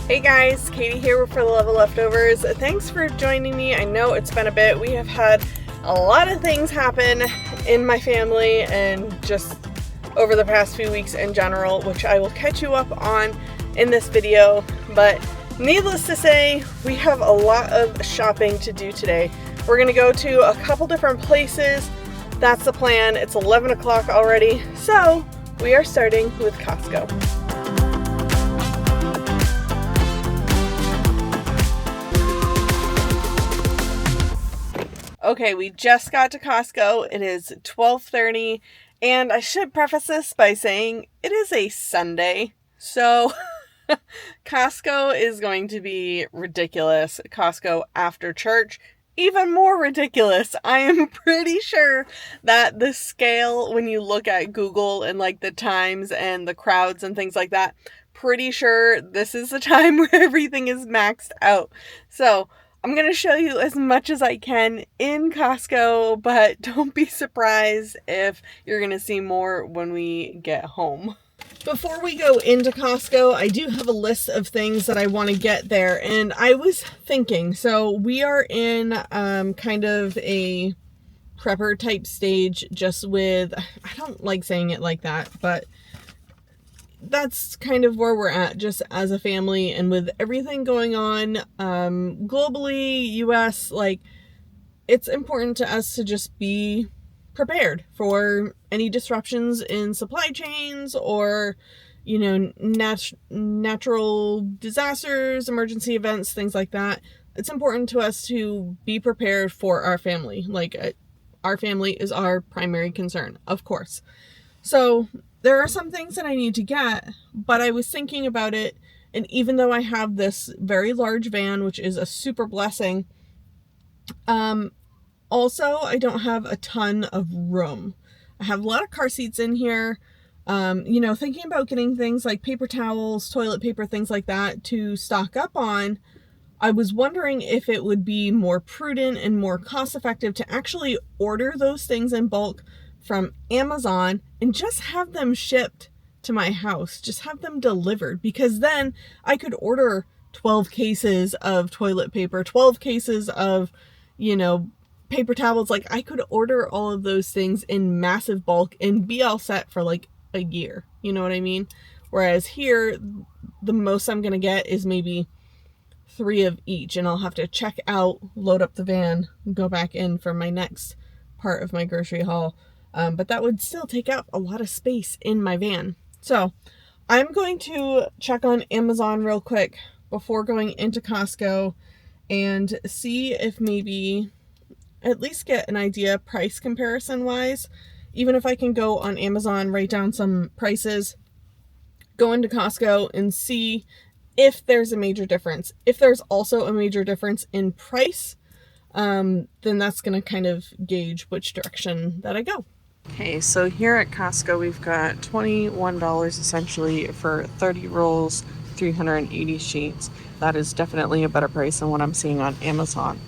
Hey guys, Katie here for The Love of Leftovers. Thanks for joining me. I know it's been a bit. We have had a lot of things happen in my family and just over the past few weeks in general, which I will catch you up on in this video. But needless to say, we have a lot of shopping to do today. We're going to go to a couple different places. That's the plan. It's 11 o'clock already. So we are starting with Costco. Okay, we just got to Costco. It is 12:30, and I should preface this by saying it is a Sunday, so Costco is going to be ridiculous. Costco after church, even more ridiculous. I am pretty sure that the scale, when you look at Google and like the times and the crowds and things like that, pretty sure this is the time where everything is maxed out. So I'm going to show you as much as I can in Costco, but don't be surprised if you're going to see more when we get home. Before we go into Costco, I do have a list of things that I want to get there, and I was thinking, so we are in kind of a prepper type stage just with, I don't like saying it like that, but that's kind of where we're at just as a family, and with everything going on globally, US, like, it's important to us to just be prepared for any disruptions in supply chains or, you know, natural disasters, emergency events, things like that. It's important to us to be prepared for our family. Like, our family is our primary concern, of course. So there are some things that I need to get, but I was thinking about it, and even though I have this very large van, which is a super blessing, also I don't have a ton of room. I have a lot of car seats in here, you know, thinking about getting things like paper towels, toilet paper, things like that to stock up on. I was wondering if it would be more prudent and more cost effective to actually order those things in bulk from Amazon and just have them shipped to my house, just have them delivered, because then I could order 12 cases of toilet paper, 12 cases of, you know, paper towels. Like, I could order all of those things in massive bulk and be all set for like a year, you know what I mean? Whereas here, the most I'm gonna get is maybe 3 of each, and I'll have to check out, load up the van, go back in for my next part of my grocery haul. But that would still take up a lot of space in my van. So I'm going to check on Amazon real quick before going into Costco and see if maybe at least get an idea price comparison wise. Even if I can go on Amazon, write down some prices, go into Costco and see if there's a major difference. If there's also a major difference in price, then that's going to kind of gauge which direction that I go. Okay, so here at Costco, we've got $21 essentially for 30 rolls, 380 sheets. That is definitely a better price than what I'm seeing on Amazon.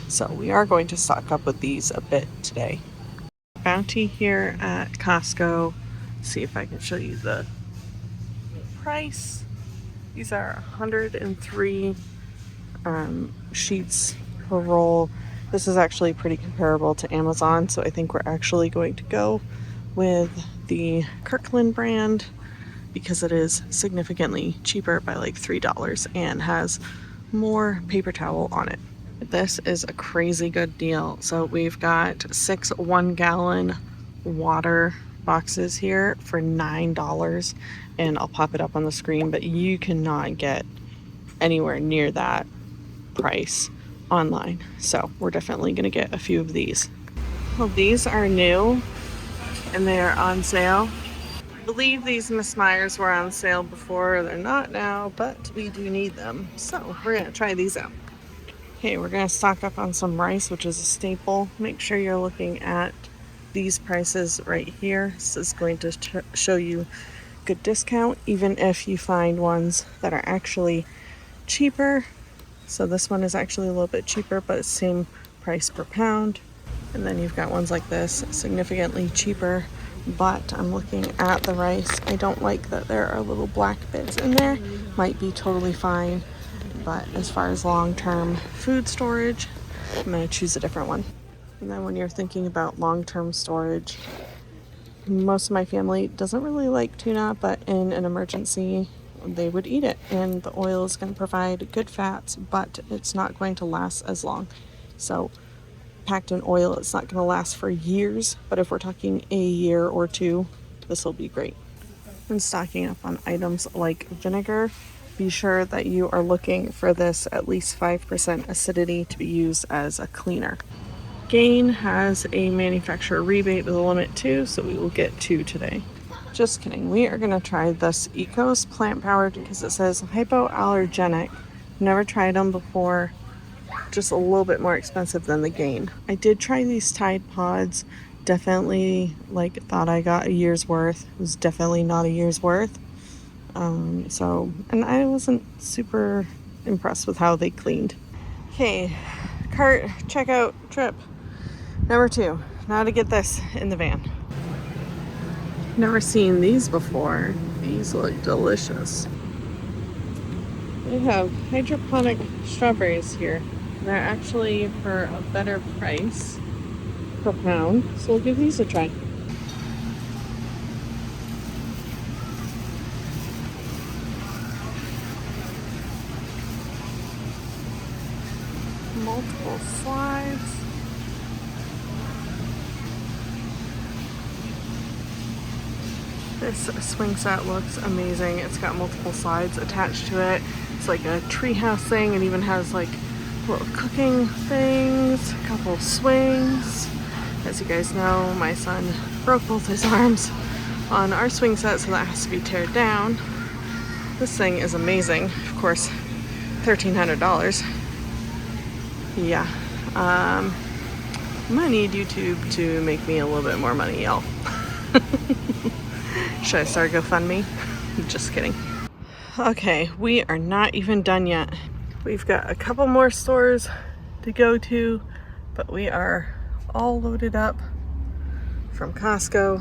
So we are going to stock up with these a bit today. Bounty here at Costco. See if I can show you the price. These are 103 sheets per roll. This is actually pretty comparable to Amazon, so I think we're actually going to go with the Kirkland brand because it is significantly cheaper by like $3 and has more paper towel on it. This is a crazy good deal. So we've got 6 1-gallon water boxes here for $9, and I'll pop it up on the screen, but you cannot get anywhere near that price online. So we're definitely going to get a few of these. Well, these are new and they are on sale. I believe these Miss Meyers were on sale before. They're not now, but we do need them. So we're going to try these out. Okay, we're going to stock up on some rice, which is a staple. Make sure you're looking at these prices right here. This is going to show you good discount, even if you find ones that are actually cheaper. So this one is actually a little bit cheaper, but it's same price per pound. And then you've got ones like this, significantly cheaper, but I'm looking at the rice. I don't like that there are little black bits in there. Might be totally fine, but as far as long-term food storage, I'm going to choose a different one. And then when you're thinking about long-term storage, most of my family doesn't really like tuna, but in an emergency, they would eat it. And the oil is going to provide good fats, but it's not going to last as long. So packed in oil, it's not going to last for years, but if we're talking a year or two, this will be great. And stocking up on items like vinegar, be sure that you are looking for this at least 5% acidity to be used as a cleaner. Gain has a manufacturer rebate with a limit too, so we will get 2 today. Just kidding. We are going to try this Ecos plant powered because it says hypoallergenic. Never tried them before. Just a little bit more expensive than the Gain. I did try these Tide Pods. Definitely thought I got a year's worth. It was definitely not a year's worth. And I wasn't super impressed with how they cleaned. Okay, cart checkout trip number 2. Now to get this in the van. Never seen these before. These look delicious. They have hydroponic strawberries here. They're actually for a better price per pound, so we'll give these a try. Multiple slides. This swing set looks amazing. It's got multiple slides attached to it. It's like a treehouse thing. It even has like little cooking things, a couple swings. As you guys know, my son broke both his arms on our swing set, so that has to be teared down. This thing is amazing. Of course, $1,300. Yeah. I'm gonna need YouTube to make me a little bit more money, y'all. Should I start a GoFundMe? Just kidding. Okay, we are not even done yet. We've got a couple more stores to go to, but we are all loaded up from Costco.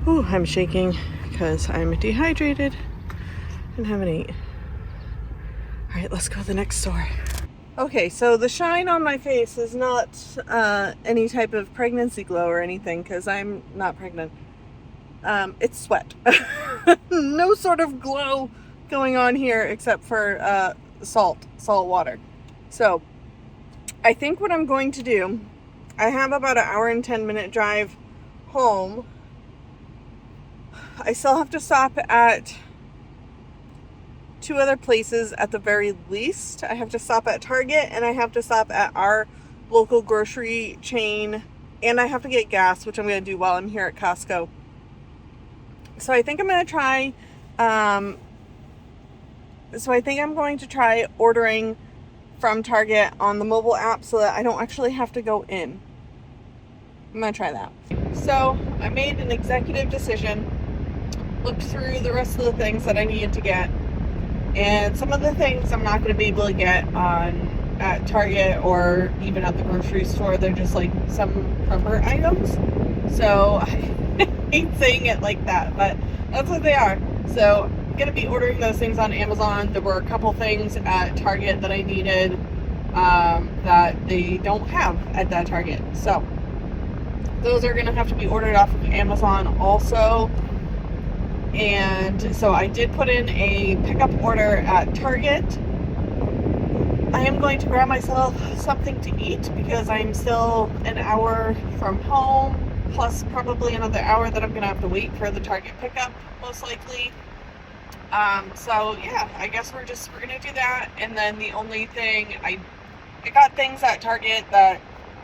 Ooh, I'm shaking because I'm dehydrated and haven't eaten. All right, let's go to the next store. Okay, so the shine on my face is not any type of pregnancy glow or anything because I'm not pregnant. It's sweat. No sort of glow going on here except for salt water. So I think what I'm going to do, I have about an hour and 10-minute drive home. I still have to stop at 2 other places at the very least. I have to stop at Target and I have to stop at our local grocery chain, and I have to get gas, which I'm going to do while I'm here at Costco. So I think I'm going to try ordering from Target on the mobile app so that I don't actually have to go in. I'm going to try that. So I made an executive decision, looked through the rest of the things that I needed to get, and some of the things I'm not going to be able to get at Target or even at the grocery store. They're just like some rubber items. So I hate saying it like that, but that's what they are. So I'm going to be ordering those things on Amazon. There were a couple things at Target that I needed that they don't have at that Target. So those are going to have to be ordered off of Amazon also. And so I did put in a pickup order at Target. I am going to grab myself something to eat because I'm still an hour from home, plus probably another hour that I'm going to have to wait for the Target pickup, most likely. So yeah, I guess we're going to do that. And then the only thing, I got things at Target that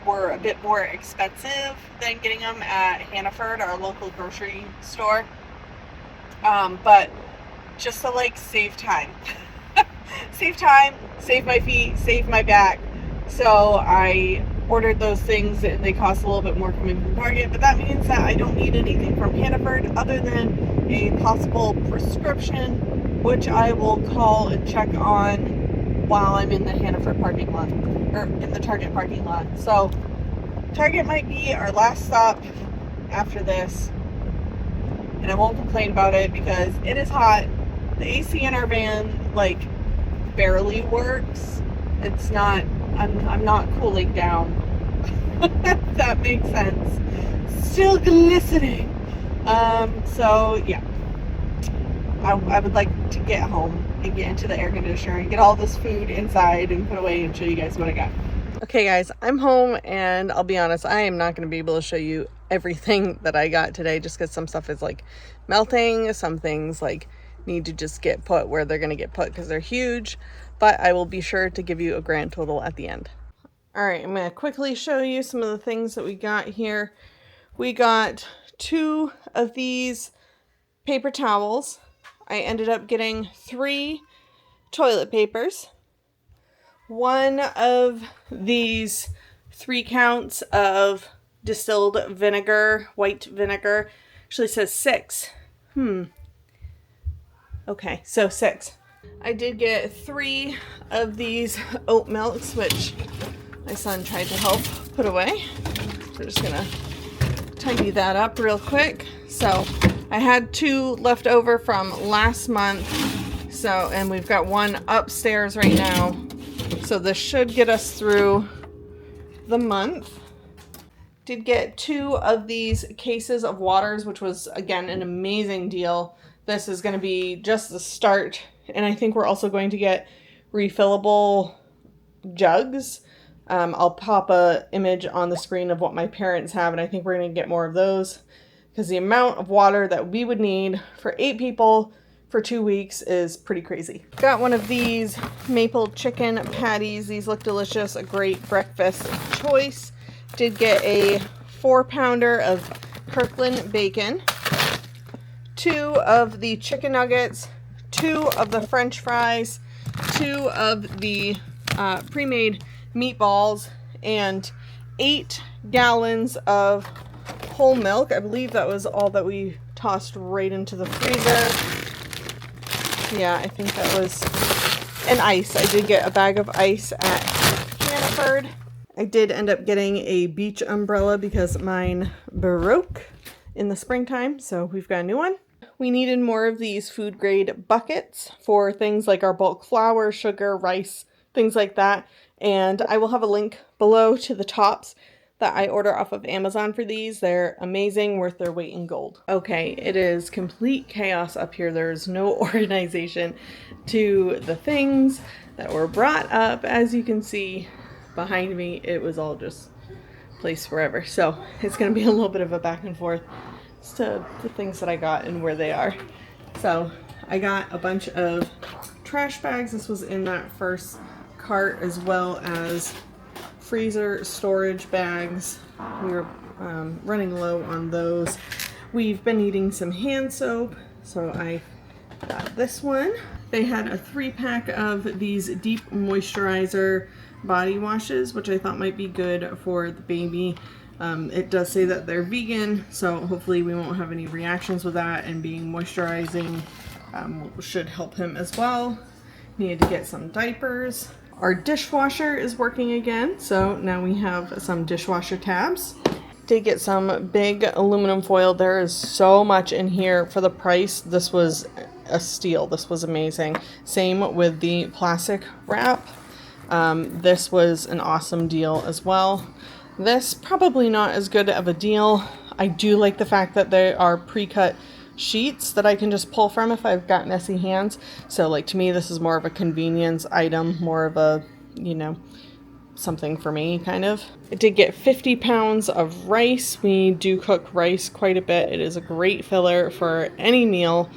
were a bit more expensive than getting them at Hannaford, our local grocery store. But just to save time. Save time, save my feet, save my back. So I ordered those things and they cost a little bit more coming from Target, but that means that I don't need anything from Hannaford other than a possible prescription, which I will call and check on while I'm in the Hannaford parking lot, or in the Target parking lot. So Target might be our last stop after this, and I won't complain about it because it is hot. The AC in our van, barely works. It's not, I'm not cooling down. If that makes sense. Still glistening. So yeah, I would like to get home and get into the air conditioner and get all this food inside and put away and show you guys what I got. Okay guys, I'm home, and I'll be honest, I am not going to be able to show you everything that I got today, just because some stuff is like melting, some things like need to just get put where they're going to get put because they're huge, but I will be sure to give you a grand total at the end. All right, I'm going to quickly show you some of the things that we got here. We got 2 of these paper towels. I ended up getting 3 toilet papers. 1 of these 3 counts of distilled vinegar, white vinegar. Actually says 6. Okay, so 6. I did get 3 of these oat milks, which my son tried to help put away. We're just gonna tidy that up real quick. So I had 2 left over from last month. So, and we've got 1 upstairs right now. So this should get us through the month. Did get 2 of these cases of waters, which was, again, an amazing deal. This is going to be just the start. And I think we're also going to get refillable jugs. I'll pop a image on the screen of what my parents have, and I think we're going to get more of those, because the amount of water that we would need for 8 people for 2 weeks is pretty crazy. Got one of these maple chicken patties. These look delicious, a great breakfast choice. Did get a 4-pounder of Kirkland bacon, 2 of the chicken nuggets, 2 of the French fries, 2 of the pre-made meatballs, and 8 gallons of whole milk. I believe that was all that we tossed right into the freezer. Yeah, I think that was an ice. I did get a bag of ice at Hannaford. I did end up getting a beach umbrella because mine broke in the springtime, so we've got a new one. We needed more of these food grade buckets for things like our bulk flour, sugar, rice, things like that. And I will have a link below to the tops that I order off of Amazon for these. They're amazing, worth their weight in gold. Okay, it is complete chaos up here. There's no organization to the things that were brought up. As you can see behind me, it was all just placed wherever. So it's going to be a little bit of a back and forth as to the things that I got and where they are. So I got a bunch of trash bags. This was in that first cart, as well as freezer storage bags. We were running low on those. We've been needing some hand soap, so I got this one. They had a 3-pack of these deep moisturizer body washes, which I thought might be good for the baby. It does say that they're vegan, so hopefully we won't have any reactions with that, and being moisturizing should help him as well. Needed to get some diapers. Our dishwasher is working again, so now we have some dishwasher tabs. Did get some big aluminum foil. There is so much in here for the price. This was a steal. This was amazing. Same with the plastic wrap. This was an awesome deal as well. This probably not as good of a deal. I do like the fact that they are pre-cut sheets that I can just pull from if I've got messy hands. So like, to me, this is more of a convenience item, more of a, you know, something for me kind of. I did get 50 pounds of rice. We do cook rice quite a bit. It is a great filler for any meal.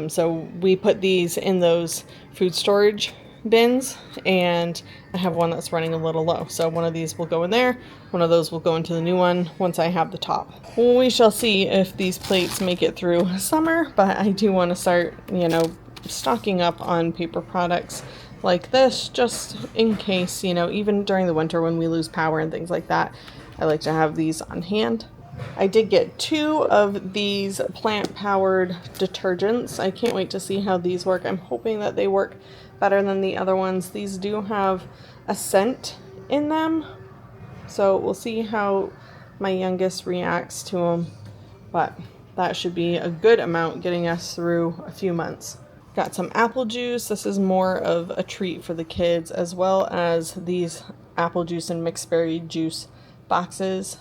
So we put these in those food storage bins, and I have one that's running a little low. So one of these will go in there. One of those will go into the new one once I have the top. Well, we shall see if these plates make it through summer, but I do want to start, you know, stocking up on paper products like this, just in case, you know, even during the winter when we lose power and things like that, I like to have these on hand. I did get 2 of these plant-powered detergents. I can't wait to see how these work. I'm hoping that they work better than the other ones. These do have a scent in them, so we'll see how my youngest reacts to them, but that should be a good amount getting us through a few months. Got some apple juice. This is more of a treat for the kids, as well as these apple juice and mixed berry juice boxes.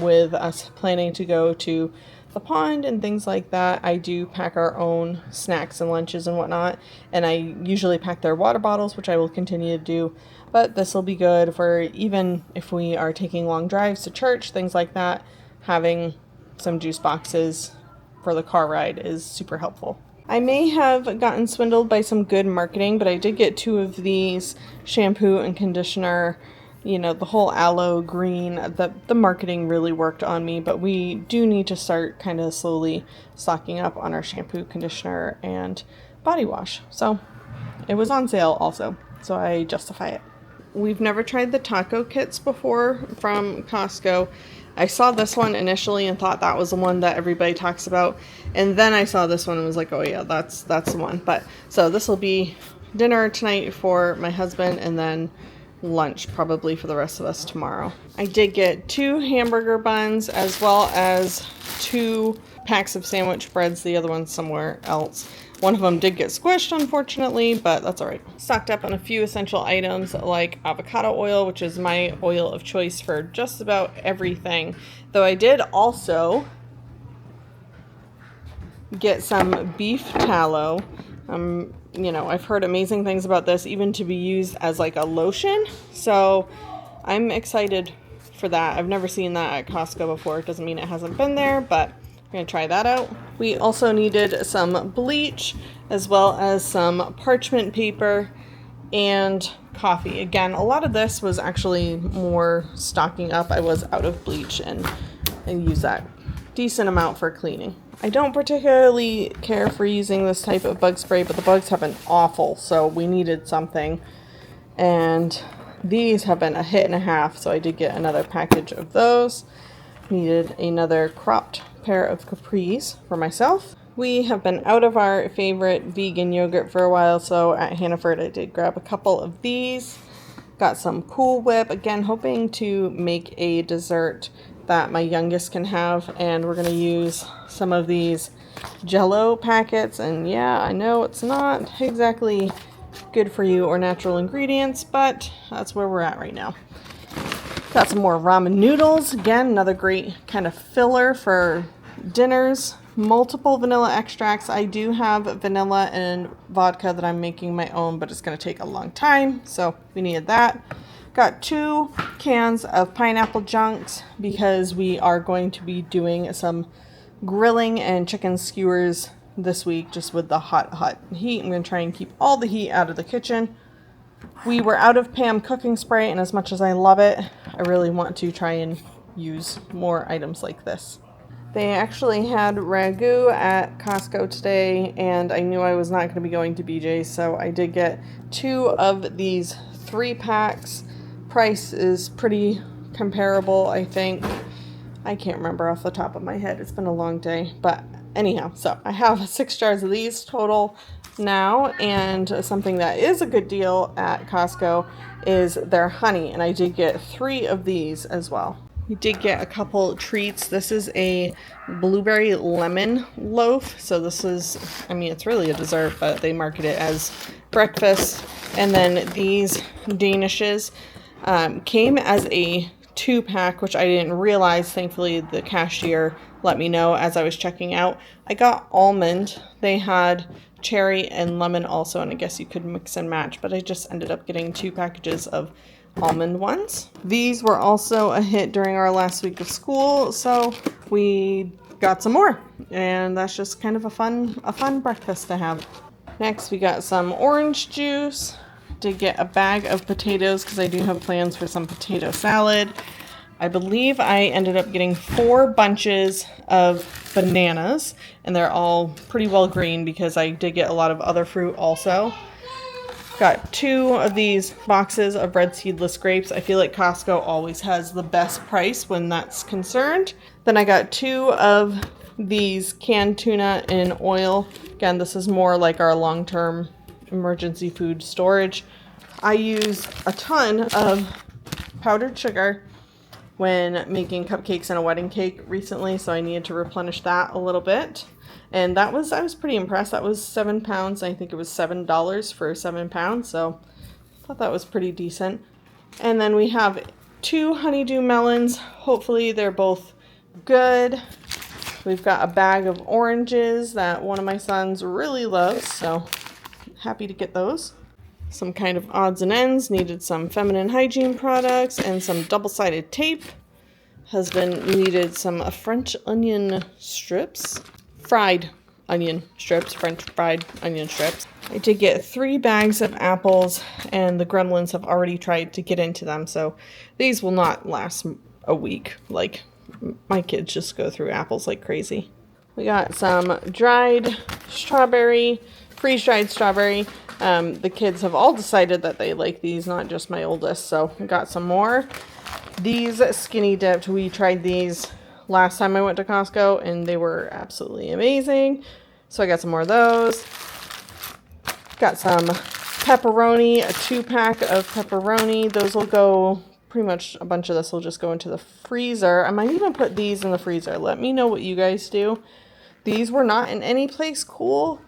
With us planning to go to the pond and things like that, I do pack our own snacks and lunches and whatnot, and I usually pack their water bottles, which I will continue to do. But this will be good for even if we are taking long drives to church, things like that. Having some juice boxes for the car ride is super helpful. I may have gotten swindled by some good marketing, but I did get 2 of these shampoo and conditioner. You know, the whole aloe green, the marketing really worked on me, but we do need to start kind of slowly stocking up on our shampoo, conditioner, and body wash. So it was on sale also, so I justify it. We've never tried the taco kits before from Costco. I saw this one initially and thought that was the one that everybody talks about. And then I saw this one and was like, oh yeah, that's the one. But so this will be dinner tonight for my husband, and then lunch probably for the rest of us tomorrow. I did get 2 hamburger buns as well as 2 packs of sandwich breads. The other one's somewhere else. One of them did get squished, unfortunately, but that's all right. Stocked up on a few essential items like avocado oil, which is my oil of choice for just about everything. Though I did also get some beef tallow. You know, I've heard amazing things about this, even to be used as like a lotion. So I'm excited for that. I've never seen that at Costco before. It doesn't mean it hasn't been there, but I'm going to try that out. We also needed some bleach, as well as some parchment paper and coffee. Again, a lot of this was actually more stocking up. I was out of bleach and used that decent amount for cleaning. I don't particularly care for using this type of bug spray, but the bugs have been awful, so we needed something. And these have been a hit and a half, so I did get another package of those. Needed another cropped pair of capris for myself. We have been out of our favorite vegan yogurt for a while, so at Hannaford I did grab a couple of these. Got some Cool Whip, again hoping to make a dessert that my youngest can have, and we're going to use some of these Jell-O packets. And yeah, I know it's not exactly good for you or natural ingredients, but that's where we're at right now. Got some more ramen noodles. Again, another great kind of filler for dinners. Multiple vanilla extracts. I do have vanilla and vodka that I'm making my own, but it's going to take a long time, so we needed that. Got 2 cans of pineapple junks because we are going to be doing some grilling and chicken skewers this week, just with the hot heat. I'm going to try and keep all the heat out of the kitchen. We were out of Pam cooking spray, and as much as I love it, I really want to try and use more items like this. They actually had ragu at Costco today, and I knew I was not going to be going to BJ's, so I did get 2 of these 3 packs. Price is pretty comparable, I think. I can't remember off the top of my head. It's been a long day, but anyhow, so I have 6 jars of these total now, and something that is a good deal at Costco is their honey, and I did get 3 of these as well. We did get a couple treats. This is a blueberry lemon loaf. So this is, I mean, it's really a dessert, but they market it as breakfast. And then these Danishes came as a 2-pack, which I didn't realize. Thankfully, the cashier let me know as I was checking out. I got almond. They had cherry and lemon also, and I guess you could mix and match, but I just ended up getting 2 packages of almond ones. These were also a hit during our last week of school, so we got some more, and that's just kind of a fun breakfast to have. Next, we got some orange juice. Did get a bag of potatoes because I do have plans for some potato salad. I believe I ended up getting 4 bunches of bananas, and they're all pretty well green because I did get a lot of other fruit also. Got 2 of these boxes of red seedless grapes. I feel like Costco always has the best price when that's concerned. Then I got 2 of these canned tuna in oil. Again, this is more like our long-term emergency food storage. I use a ton of powdered sugar when making cupcakes and a wedding cake recently, so I needed to replenish that a little bit. And I was pretty impressed. That was 7 pounds. I think it was $7 for 7 pounds, so I thought that was pretty decent. And then we have 2 honeydew melons. Hopefully they're both good. We've got a bag of oranges that one of my sons really loves, so happy to get those. Some kind of odds and ends. Needed some feminine hygiene products and some double-sided tape. Husband needed some French onion strips. Fried onion strips. French fried onion strips. I did get 3 bags of apples, and the gremlins have already tried to get into them, so these will not last a week. Like, my kids just go through apples like crazy. We got some dried strawberry, freeze-dried strawberry. The kids have all decided that they like these, not just my oldest, so I got some more. These skinny dipped, we tried these last time I went to Costco, and they were absolutely amazing. So I got some more of those. Got some pepperoni, a 2-pack of pepperoni. Those will go, pretty much a bunch of this will just go into the freezer. I might even put these in the freezer. Let me know what you guys do. These were not in any place cool,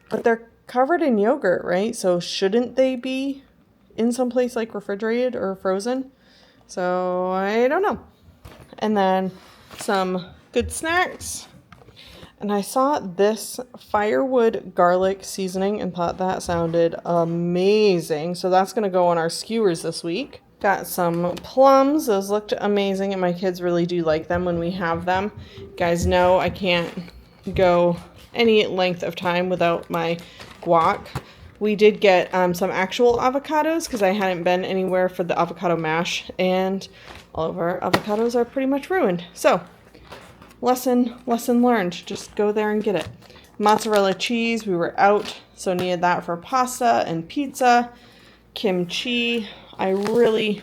but they're covered in yogurt, right? So shouldn't they be in some place like refrigerated or frozen? So I don't know. And then some good snacks. And I saw this firewood garlic seasoning and thought that sounded amazing. So that's going to go on our skewers this week. Got some plums. Those looked amazing, and my kids really do like them when we have them. You guys know I can't go any length of time without my guac. We did get some actual avocados because I hadn't been anywhere for the avocado mash, and all of our avocados are pretty much ruined. So, lesson learned. Just go there and get it. Mozzarella cheese, we were out, so needed that for pasta and pizza. Kimchi, I really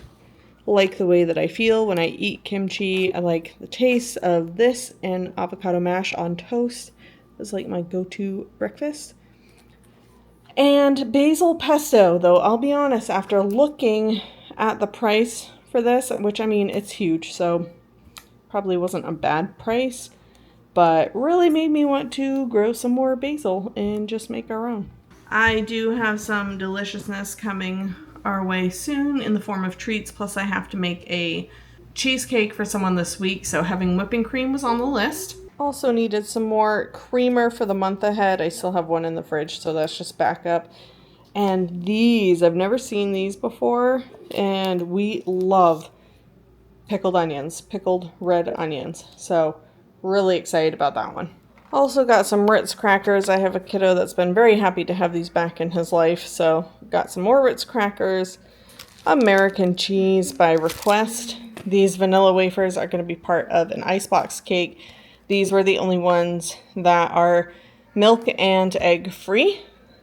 like the way that I feel when I eat kimchi. I like the taste of this and avocado mash on toast. It's like my go-to breakfast. And basil pesto, though I'll be honest, after looking at the price for this, which I mean, it's huge, so probably wasn't a bad price, but really made me want to grow some more basil and just make our own. I do have some deliciousness coming our way soon in the form of treats, plus I have to make a cheesecake for someone this week, so having whipping cream was on the list. Also needed some more creamer for the month ahead. I still have one in the fridge, so that's just backup. And these, I've never seen these before, and we love pickled onions, pickled red onions. So really excited about that one. Also got some Ritz crackers. I have a kiddo that's been very happy to have these back in his life, so got some more Ritz crackers. American cheese by request. These vanilla wafers are going to be part of an icebox cake. These were the only ones that are milk and egg free.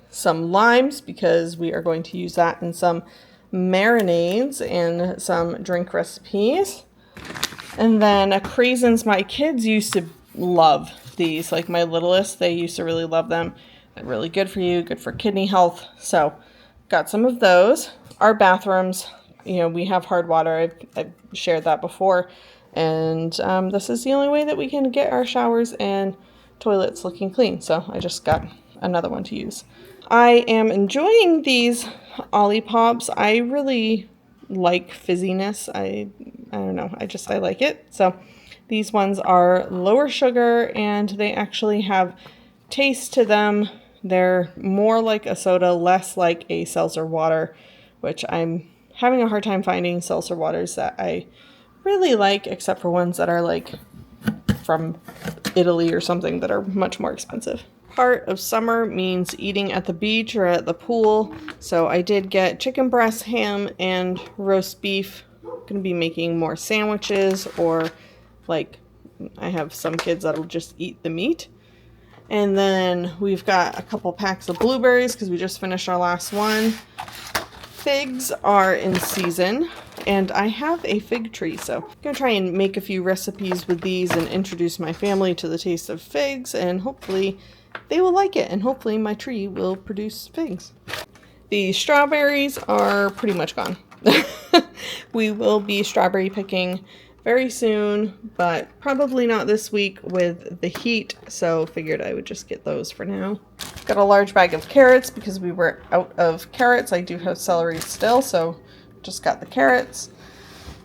Some limes, because we are going to use that in some marinades and some drink recipes. And then craisins. My kids used to love these. Like my littlest, they used to really love them. They're really good for you, good for kidney health. So got some of those. Our bathrooms, we have hard water. I've shared that before. And this is the only way that we can get our showers and toilets looking clean. So I just got another one to use. I am enjoying these Olipop's. I really like fizziness. I don't know. I like it. So these ones are lower sugar and they actually have taste to them. They're more like a soda, less like a seltzer water, which I'm having a hard time finding seltzer waters that I really like, except for ones that are like from Italy or something that are much more expensive. Part of summer means eating at the beach or at the pool. So I did get chicken breast, ham, and roast beef. I'm gonna be making more sandwiches, or like I have some kids that'll just eat the meat. And then we've got a couple packs of blueberries because we just finished our last one. Figs are in season, and I have a fig tree, so I'm going to try and make a few recipes with these and introduce my family to the taste of figs, and hopefully they will like it, and hopefully my tree will produce figs. The strawberries are pretty much gone. We will be strawberry picking very soon, but probably not this week with the heat, so figured I would just get those for now. Got a large bag of carrots because we were out of carrots. I do have celery still, so just got the carrots.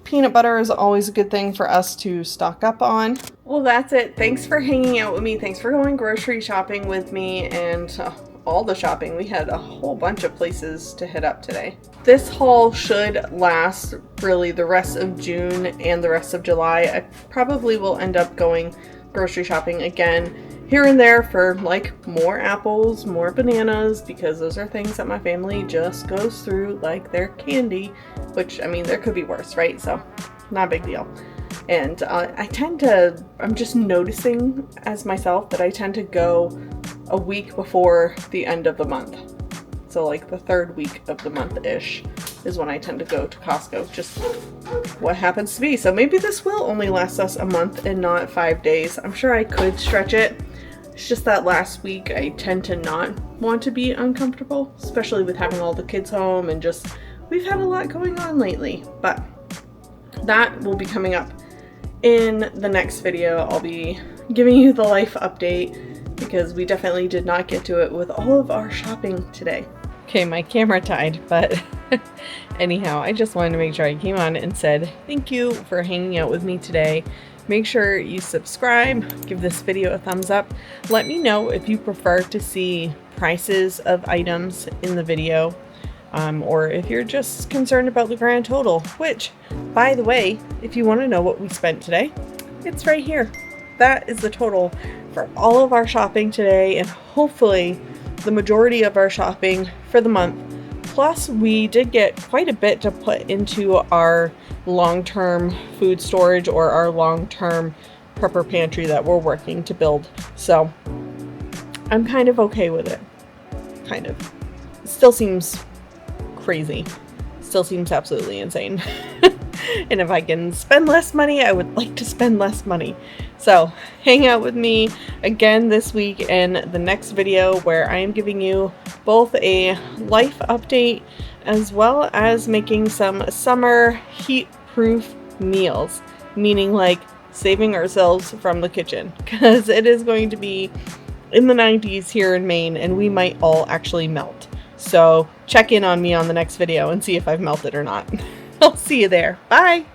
Peanut butter is always a good thing for us to stock up on. Well, that's it. Thanks for hanging out with me. Thanks for going grocery shopping with me and all the shopping. We had a whole bunch of places to hit up today. This haul should last really the rest of June and the rest of July. I probably will end up going grocery shopping again here and there for like more apples, more bananas, because those are things that my family just goes through like they're candy, which I mean, there could be worse, right? So not a big deal. And I'm just noticing as myself that I tend to go a week before the end of the month. So like the third week of the month-ish is when I tend to go to Costco, just what happens to be. So maybe this will only last us a month and not 5 days. I'm sure I could stretch it. It's just that last week I tend to not want to be uncomfortable, especially with having all the kids home and just, we've had a lot going on lately. But that will be coming up in the next video. I'll be giving you the life update because we definitely did not get to it with all of our shopping today. Okay, my camera died, but anyhow, I just wanted to make sure I came on and said thank you for hanging out with me today. Make sure you subscribe, give this video a thumbs up. Let me know if you prefer to see prices of items in the video, or if you're just concerned about the grand total, which, by the way, if you want to know what we spent today, it's right here. That is the total for all of our shopping today, and hopefully the majority of our shopping for the month. Plus, we did get quite a bit to put into our long-term food storage or our long-term prepper pantry that we're working to build. So I'm kind of okay with it. Kind of. It still seems crazy. Still seems absolutely insane. And if I can spend less money, I would like to spend less money. So hang out with me again this week in the next video, where I am giving you both a life update as well as making some summer heat-proof meals, meaning like saving ourselves from the kitchen, because it is going to be in the 90s here in Maine and we might all actually melt. So check in on me on the next video and see if I've melted or not. I'll see you there. Bye!